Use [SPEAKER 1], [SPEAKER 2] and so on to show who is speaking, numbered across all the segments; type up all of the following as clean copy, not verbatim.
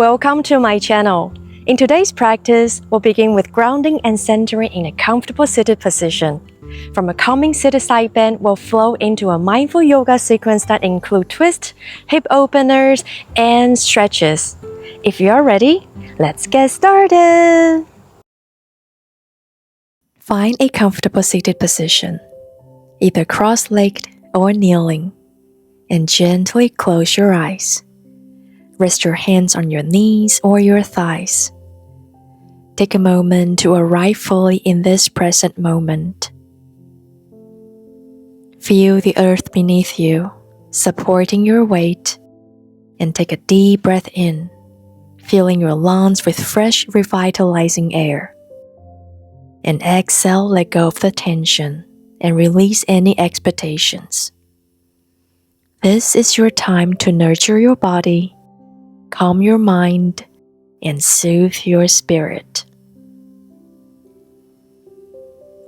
[SPEAKER 1] Welcome to my channel. In today's practice, we'll begin with grounding and centering in a comfortable seated position. From a calming seated side bend, we'll flow into a mindful yoga sequence that includes twists, hip openers, and stretches. If you're ready, let's get started. Find a comfortable seated position, either cross-legged or kneeling, and gently close your eyes. Rest your hands on your knees or your thighs. Take a moment to arrive fully in this present moment. Feel the earth beneath you, supporting your weight, and take a deep breath in, filling your lungs with fresh, revitalizing air. And exhale, let go of the tension, and release any expectations. This is your time to nurture your body, calm your mind, and soothe your spirit.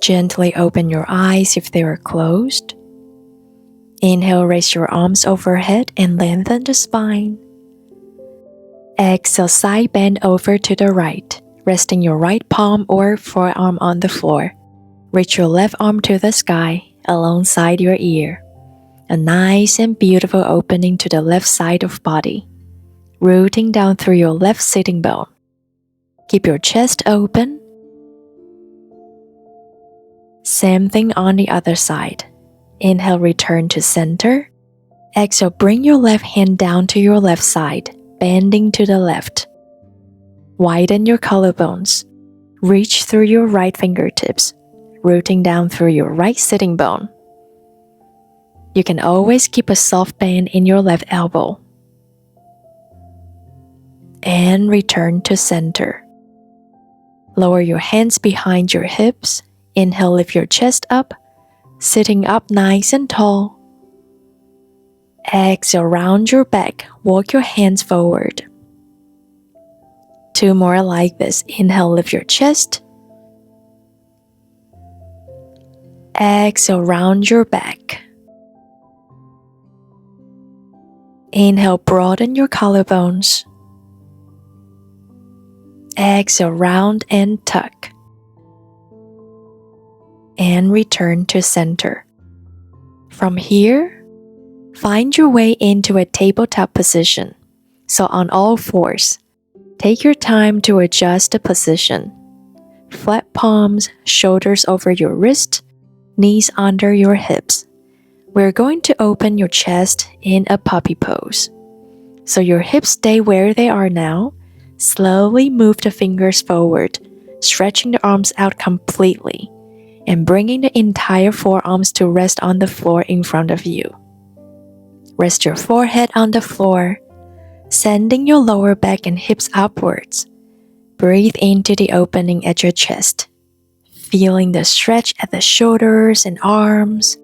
[SPEAKER 1] Gently open your eyes if they are closed. Inhale, raise your arms overhead and lengthen the spine. Exhale, side bend over to the right, resting your right palm or forearm on the floor. Reach your left arm to the sky alongside your ear. A nice and beautiful opening to the left side of body, rooting down through your left sitting bone. Keep your chest open. Same thing on the other side. Inhale, return to center. Exhale, bring your left hand down to your left side, bending to the left. Widen your collarbones. Reach through your right fingertips, rooting down through your right sitting bone. You can always keep a soft bend in your left elbow. And return to center. Lower your hands behind your hips. Inhale, lift your chest up, sitting up nice and tall. Exhale, round your back, walk your hands forward. 2 more like this. Inhale, lift your chest. Exhale, round your back. Inhale, broaden your collarbones. Exhale, round and tuck. And return to center. From here, find your way into a tabletop position. So on all fours, take your time to adjust the position. Flat palms, shoulders over your wrist, knees under your hips. We're going to open your chest in a puppy pose. So your hips stay where they are now. Slowly move the fingers forward, stretching the arms out completely, and bringing the entire forearms to rest on the floor in front of you. Rest your forehead on the floor, sending your lower back and hips upwards. Breathe into the opening at your chest, feeling the stretch at the shoulders and arms.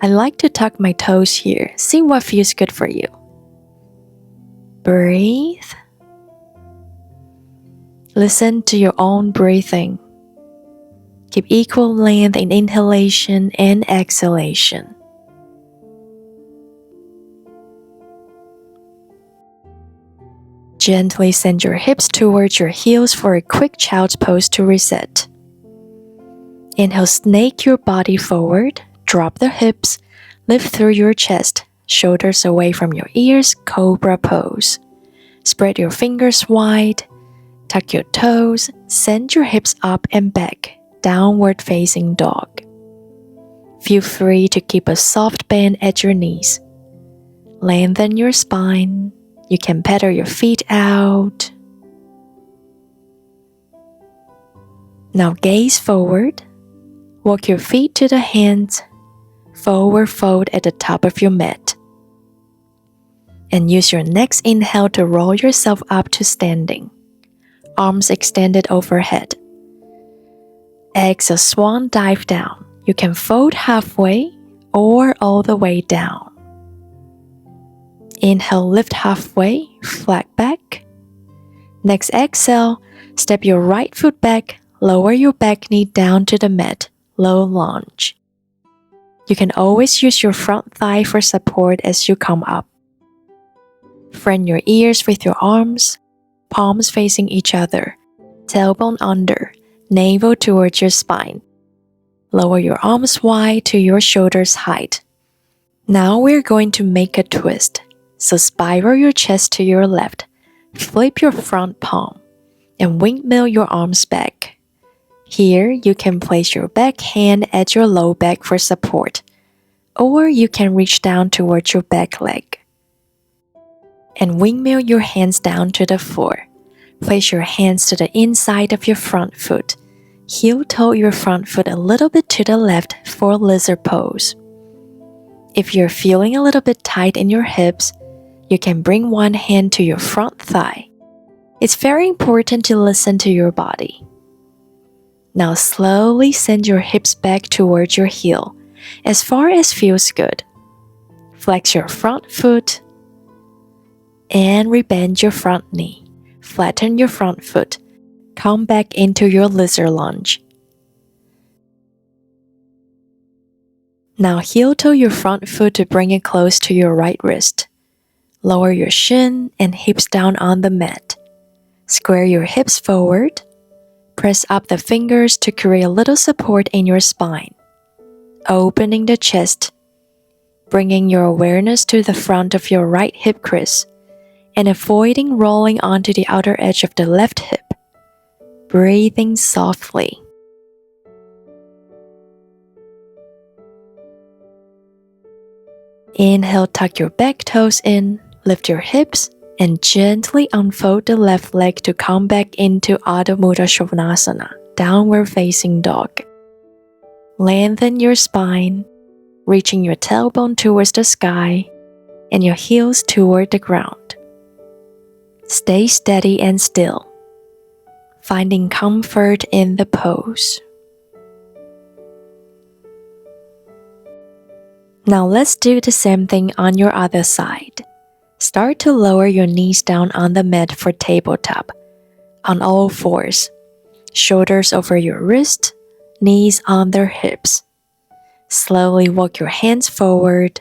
[SPEAKER 1] I like to tuck my toes here. See what feels good for you. Breathe. Listen to your own breathing. Keep equal length in inhalation and exhalation. Gently send your hips towards your heels for a quick child's pose to reset. Inhale, snake your body forward, drop the hips, lift through your chest, shoulders away from your ears, cobra pose. Spread your fingers wide, tuck your toes, send your hips up and back, downward facing dog. Feel free to keep a soft bend at your knees. Lengthen your spine. You can pedal your feet out. Now gaze forward. Walk your feet to the hands. Forward fold at the top of your mat. And use your next inhale to roll yourself up to standing. Arms extended overhead. Exhale, swan dive down. You can fold halfway or all the way down. Inhale, lift halfway, flat back. Next exhale, step your right foot back, lower your back knee down to the mat, low lunge. You can always use your front thigh for support as you come up. Friend your ears with your arms, palms facing each other, tailbone under, navel towards your spine. Lower your arms wide to your shoulders height. Now we're going to make a twist. So spiral your chest to your left, flip your front palm, and windmill your arms back. Here, you can place your back hand at your low back for support, or you can reach down towards your back leg. And windmill your hands down to the floor. Place your hands to the inside of your front foot. Heel-toe your front foot a little bit to the left for lizard pose. If you're feeling a little bit tight in your hips, you can bring one hand to your front thigh. It's very important to listen to your body. Now slowly send your hips back towards your heel, as far as feels good. Flex your front foot and rebend your front knee. Flatten your front foot. Come back into your lizard lunge. Now heel-toe your front foot to bring it close to your right wrist. Lower your shin and hips down on the mat. Square your hips forward. Press up the fingers to create a little support in your spine. Opening the chest. Bringing your awareness to the front of your right hip crease and avoiding rolling onto the outer edge of the left hip. Breathing softly. Inhale, tuck your back toes in, lift your hips, and gently unfold the left leg to come back into Adho Mudra Svanasana, downward facing dog. Lengthen your spine, reaching your tailbone towards the sky and your heels toward the ground. Stay steady and still, finding comfort in the pose. Now let's do the same thing on your other side. Start to lower your knees down on the mat for tabletop, on all fours. Shoulders over your wrist, knees on their hips. Slowly walk your hands forward,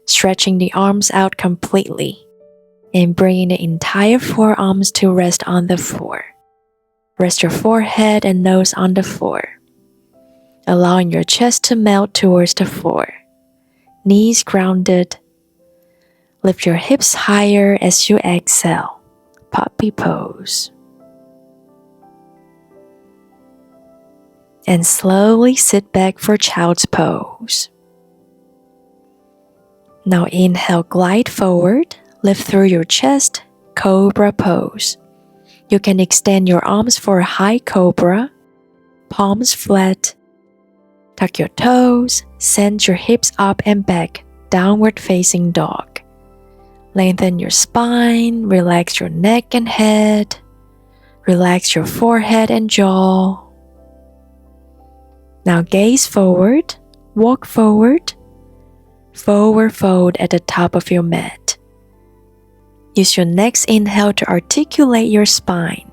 [SPEAKER 1] stretching the arms out completely, and bringing the entire forearms to rest on the floor. Rest your forehead and nose on the floor, allowing your chest to melt towards the floor. Knees grounded. Lift your hips higher as you exhale. Puppy pose. And slowly sit back for child's pose. Now inhale, glide forward, lift through your chest, cobra pose. You can extend your arms for a high cobra, palms flat. Tuck your toes, send your hips up and back, downward facing dog. Lengthen your spine, relax your neck and head. Relax your forehead and jaw. Now gaze forward, walk forward. Forward fold at the top of your mat. Use your next inhale to articulate your spine,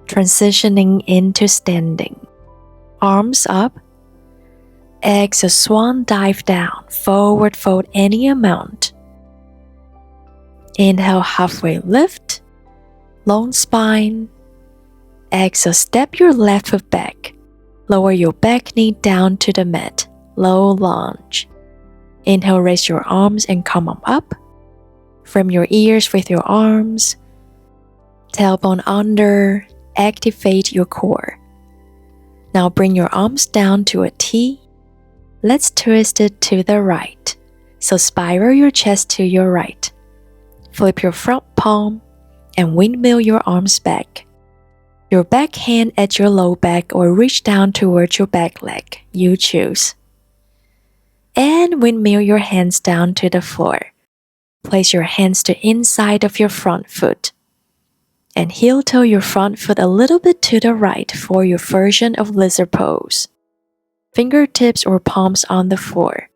[SPEAKER 1] transitioning into standing. Arms up. Exhale, swan dive down, forward fold any amount. Inhale, halfway lift, long spine. Exhale, step your left foot back. Lower your back knee down to the mat, low lunge. Inhale, raise your arms and come up. Frame your ears with your arms. Tailbone under, activate your core. Now bring your arms down to a T. Let's twist it to the right. So spiral your chest to your right. Flip your front palm and windmill your arms back. Your back hand at your low back or reach down towards your back leg. You choose. And windmill your hands down to the floor. Place your hands to inside of your front foot. And heel-toe your front foot a little bit to the right for your version of lizard pose. Fingertips or palms on the floor.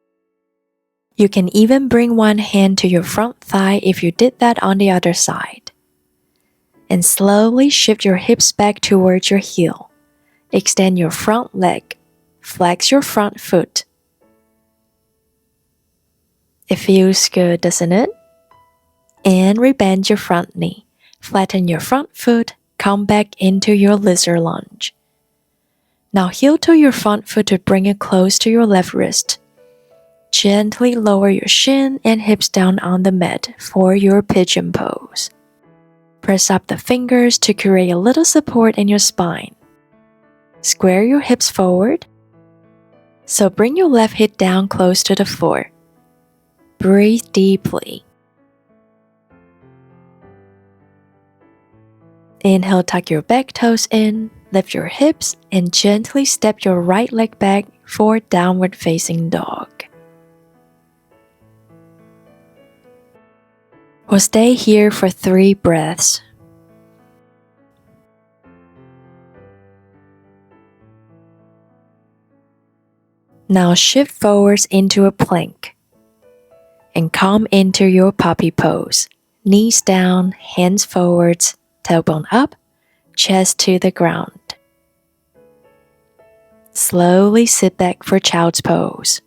[SPEAKER 1] You can even bring one hand to your front thigh if you did that on the other side. And slowly shift your hips back towards your heel. Extend your front leg. Flex your front foot. It feels good, doesn't it? And rebend your front knee. Flatten your front foot, come back into your lizard lunge. Now heel toe your front foot to bring it close to your left wrist. Gently lower your shin and hips down on the mat for your pigeon pose. Press up the fingers to create a little support in your spine. Square your hips forward. So bring your left hip down close to the floor. Breathe deeply. Inhale, tuck your back toes in, lift your hips, and gently step your right leg back for downward facing dog. We'll stay here for 3 breaths. Now shift forwards into a plank and come into your puppy pose. Knees down, hands forwards, tailbone up, chest to the ground. Slowly sit back for child's pose.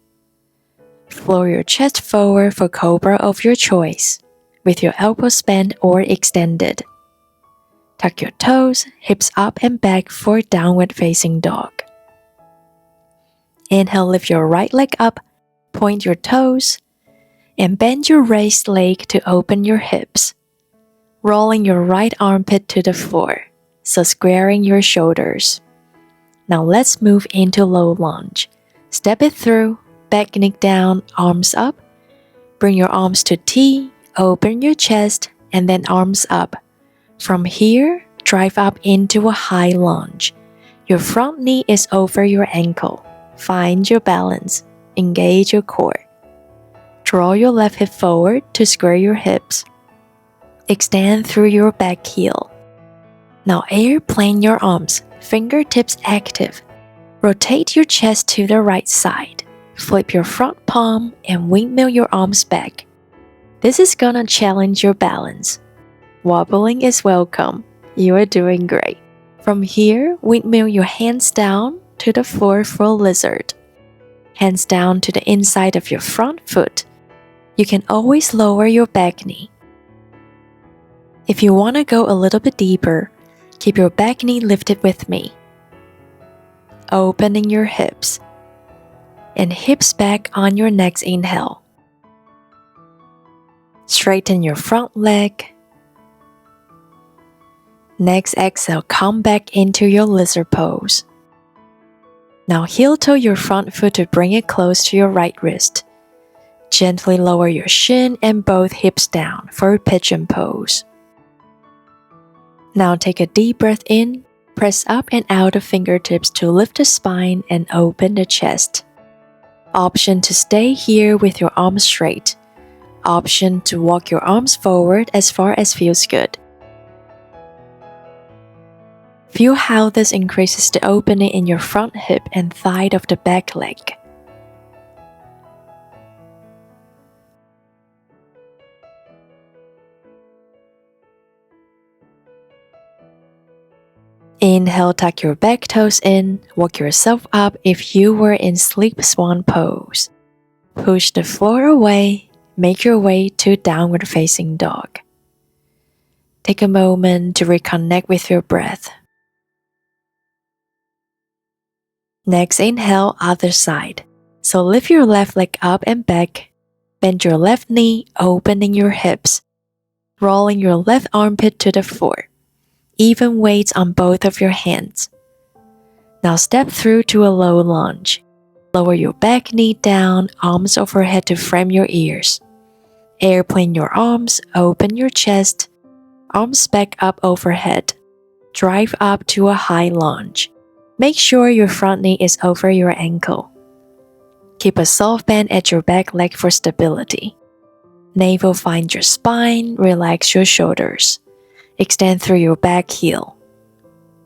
[SPEAKER 1] Floor your chest forward for cobra of your choice, with your elbows bent or extended. Tuck your toes, hips up and back for downward facing dog. Inhale, lift your right leg up, point your toes, and bend your raised leg to open your hips. Rolling your right armpit to the floor, so squaring your shoulders. Now let's move into low lunge. Step it through, back knee down, arms up. Bring your arms to T, open your chest, and then arms up. From here, drive up into a high lunge. Your front knee is over your ankle. Find your balance. Engage your core. Draw your left hip forward to square your hips. Extend through your back heel. Now airplane your arms, fingertips active. Rotate your chest to the right side. Flip your front palm and windmill your arms back. This is gonna challenge your balance. Wobbling is welcome. You are doing great. From here, windmill your hands down to the floor for lizard. Hands down to the inside of your front foot. You can always lower your back knee. If you want to go a little bit deeper, keep your back knee lifted with me. Opening your hips. And hips back on your next inhale. Straighten your front leg. Next exhale, come back into your lizard pose. Now heel toe your front foot to bring it close to your right wrist. Gently lower your shin and both hips down for a pigeon pose. Now take a deep breath in, press up and out the fingertips to lift the spine and open the chest. Option to stay here with your arms straight. Option to walk your arms forward as far as feels good. Feel how this increases the opening in your front hip and thigh of the back leg. Inhale, tuck your back toes in, walk yourself up if you were in sleep swan pose. Push the floor away, make your way to downward facing dog. Take a moment to reconnect with your breath. Next, inhale, other side. So lift your left leg up and back. Bend your left knee, opening your hips. Rolling your left armpit to the floor. Even weights on both of your hands. Now step through to a low lunge. Lower your back knee down, arms overhead to frame your ears. Airplane your arms, open your chest. Arms back up overhead. Drive up to a high lunge. Make sure your front knee is over your ankle. Keep a soft bend at your back leg for stability. Navel finds your spine, relax your shoulders. Extend through your back heel.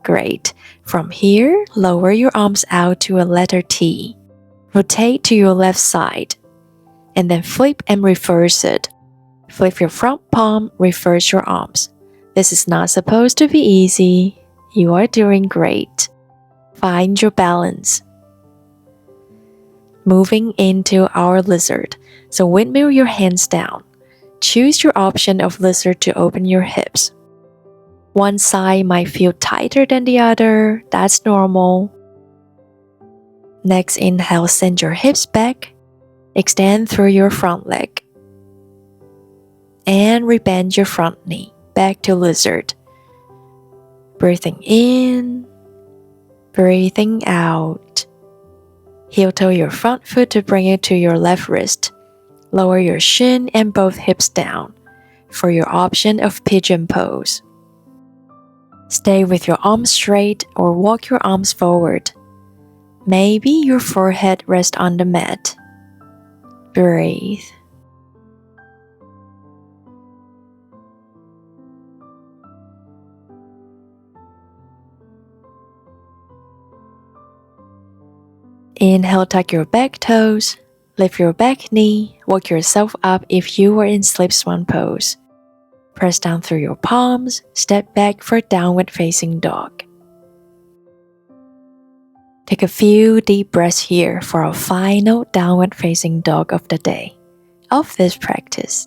[SPEAKER 1] Great. From here, lower your arms out to a letter T. Rotate to your left side. And then flip and reverse it. Flip your front palm, reverse your arms. This is not supposed to be easy. You are doing great. Find your balance. Moving into our lizard. So windmill your hands down. Choose your option of lizard to open your hips. One side might feel tighter than the other. That's normal. Next, inhale, send your hips back. Extend through your front leg. And rebend your front knee. Back to lizard. Breathing in. Breathing out. Heel toe your front foot to bring it to your left wrist. Lower your shin and both hips down for your option of pigeon pose. Stay with your arms straight or walk your arms forward. Maybe your forehead rests on the mat. Breathe. Inhale, tuck your back toes. Lift your back knee. Walk yourself up if you were in slip swan pose. Press down through your palms. Step back for downward facing dog. Take a few deep breaths here for our final downward facing dog of the day, of this practice.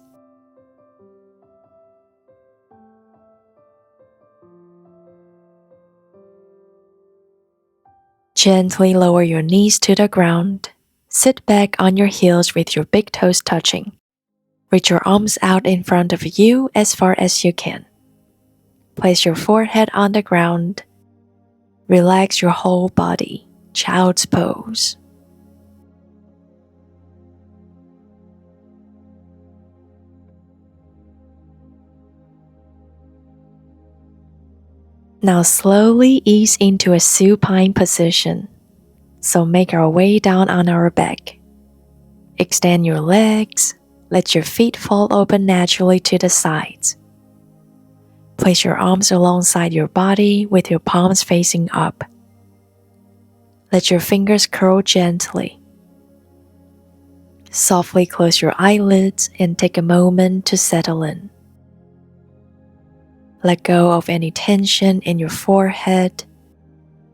[SPEAKER 1] Gently lower your knees to the ground. Sit back on your heels with your big toes touching. Reach your arms out in front of you as far as you can. Place your forehead on the ground. Relax your whole body. Child's pose. Now slowly ease into a supine position. So make our way down on our back. Extend your legs. Let your feet fall open naturally to the sides. Place your arms alongside your body with your palms facing up. Let your fingers curl gently. Softly close your eyelids and take a moment to settle in. Let go of any tension in your forehead,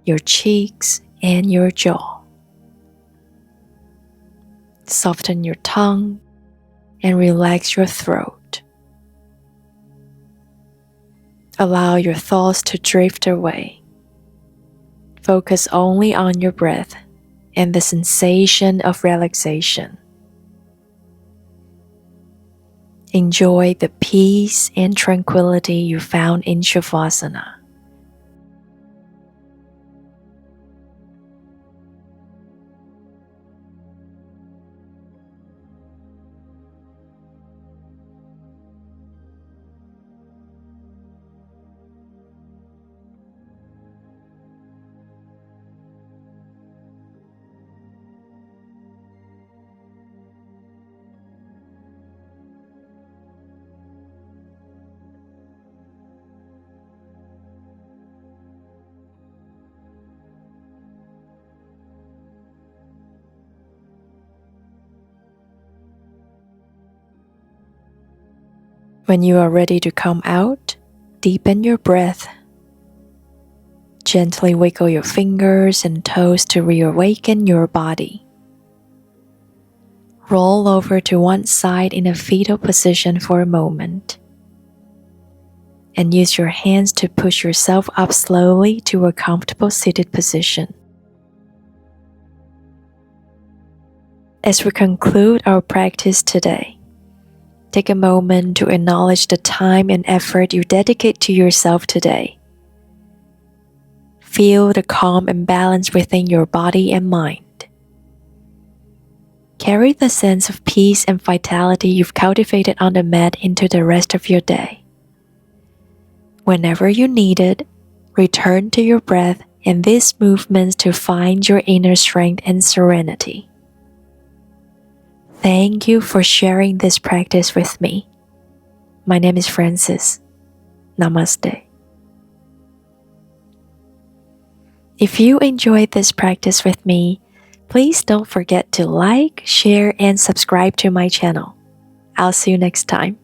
[SPEAKER 1] your cheeks, and your jaw. Soften your tongue and relax your throat. Allow your thoughts to drift away. Focus only on your breath and the sensation of relaxation. Enjoy the peace and tranquility you found in Shavasana. When you are ready to come out, deepen your breath. Gently wiggle your fingers and toes to reawaken your body. Roll over to one side in a fetal position for a moment. And use your hands to push yourself up slowly to a comfortable seated position. As we conclude our practice today, take a moment to acknowledge the time and effort you dedicate to yourself today. Feel the calm and balance within your body and mind. Carry the sense of peace and vitality you've cultivated on the mat into the rest of your day. Whenever you need it, return to your breath and these movements to find your inner strength and serenity. Thank you for sharing this practice with me. My name is Francis. Namaste. If you enjoyed this practice with me, please don't forget to like, share, and subscribe to my channel. I'll see you next time.